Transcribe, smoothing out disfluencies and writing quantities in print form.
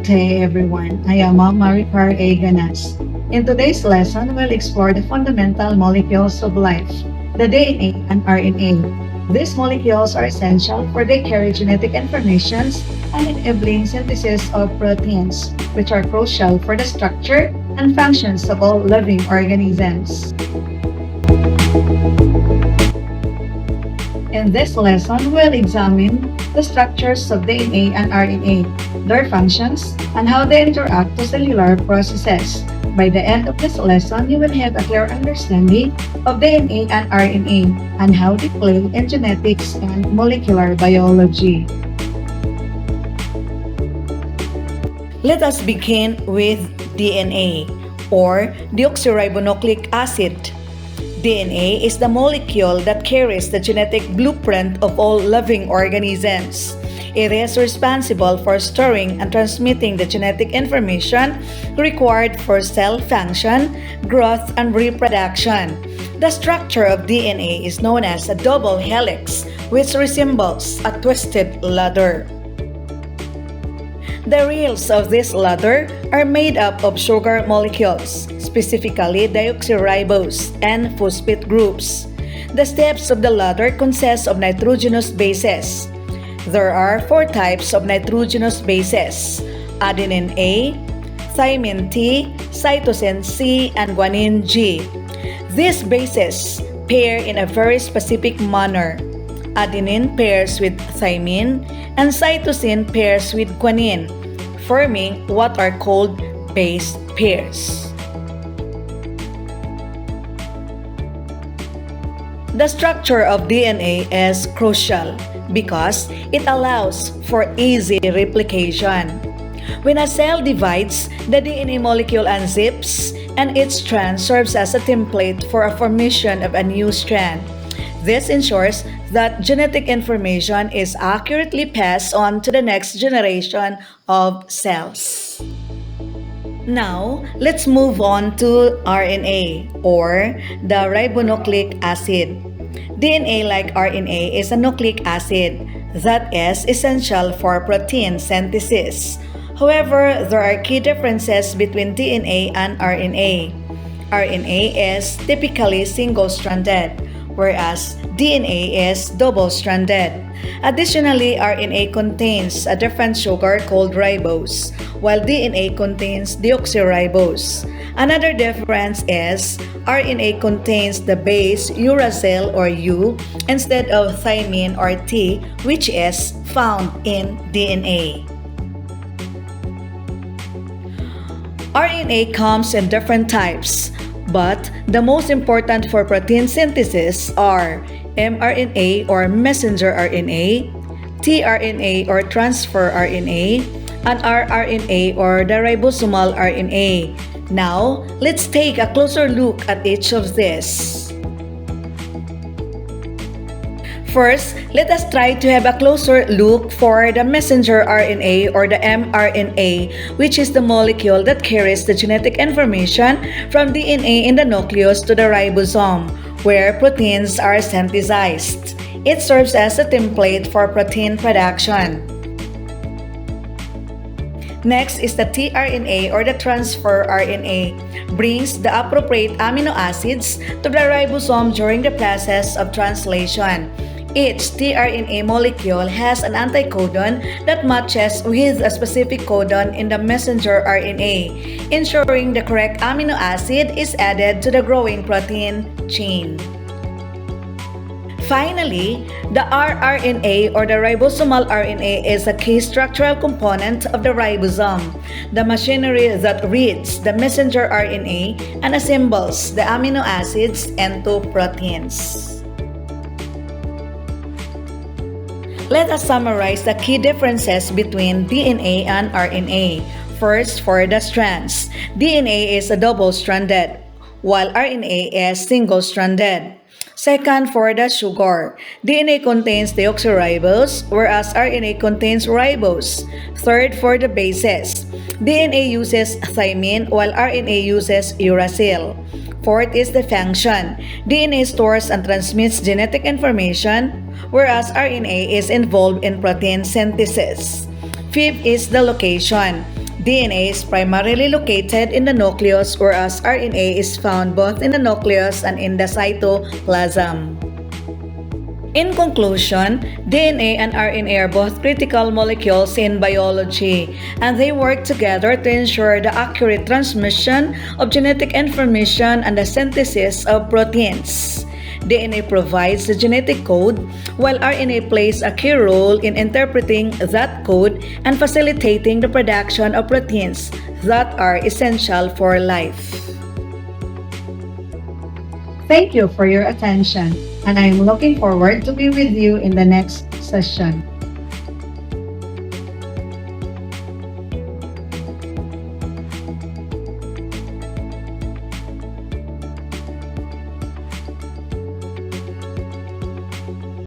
day, everyone. I am Ma'am Maricar A. Ganas. In today's lesson, we'll explore the fundamental molecules of life, the DNA and RNA. These molecules are essential for they carry genetic information and enabling synthesis of proteins, which are crucial for the structure and functions of all living organisms. In this lesson, we'll examine the structures of DNA and RNA, their functions, and how they interact with cellular processes. By the end of this lesson, you will have a clear understanding of DNA and RNA and how they play in genetics and molecular biology. Let us begin with DNA, or deoxyribonucleic acid. DNA is the molecule that carries the genetic blueprint of all living organisms. It is responsible for storing and transmitting the genetic information required for cell function, growth, and reproduction. The structure of DNA is known as a double helix, which resembles a twisted ladder. The rails of this ladder are made up of sugar molecules, specifically deoxyribose and phosphate groups. The steps of the ladder consist of nitrogenous bases. There are 4 types of nitrogenous bases: adenine A, thymine T, cytosine C, and guanine G. These bases pair in a very specific manner. Adenine pairs with thymine, and cytosine pairs with guanine, forming what are called base pairs. The structure of DNA is crucial because it allows for easy replication. When a cell divides, the DNA molecule unzips, and each strand serves as a template for a formation of a new strand. This ensures that genetic information is accurately passed on to the next generation of cells. Now, let's move on to RNA, or the ribonucleic acid. DNA, like RNA, is a nucleic acid that is essential for protein synthesis. However, there are key differences between DNA and RNA. RNA is typically single-stranded, whereas DNA is double-stranded. Additionally, RNA contains a different sugar called ribose, while DNA contains deoxyribose. Another difference is RNA contains the base uracil or U instead of thymine or T, which is found in DNA. RNA comes in different types, but the most important for protein synthesis are mRNA or messenger RNA, tRNA or transfer RNA, and rRNA or the ribosomal RNA. Now, let's take a closer look at each of these. First, let us try to have a closer look for the messenger RNA or the mRNA, which is the molecule that carries the genetic information from DNA in the nucleus to the ribosome, where proteins are synthesized. It serves as a template for protein production. Next is the tRNA or the transfer RNA, brings the appropriate amino acids to the ribosome during the process of translation. Each tRNA molecule has an anticodon that matches with a specific codon in the messenger RNA, ensuring the correct amino acid is added to the growing protein chain. Finally, the rRNA or the ribosomal RNA is a key structural component of the ribosome, the machinery that reads the messenger RNA and assembles the amino acids into proteins. Let us summarize the key differences between DNA and RNA. First, for the strands. DNA is a double-stranded, while RNA is single-stranded. Second, for the sugar. DNA contains deoxyribose, whereas RNA contains ribose. Third, for the bases. DNA uses thymine, while RNA uses uracil. Fourth is the function. DNA stores and transmits genetic information, whereas RNA is involved in protein synthesis. Fifth is the location. DNA is primarily located in the nucleus, whereas RNA is found both in the nucleus and in the cytoplasm. In conclusion, DNA and RNA are both critical molecules in biology, and they work together to ensure the accurate transmission of genetic information and the synthesis of proteins. DNA provides the genetic code, while RNA plays a key role in interpreting that code and facilitating the production of proteins that are essential for life. Thank you for your attention, and I am looking forward to be with you in the next session.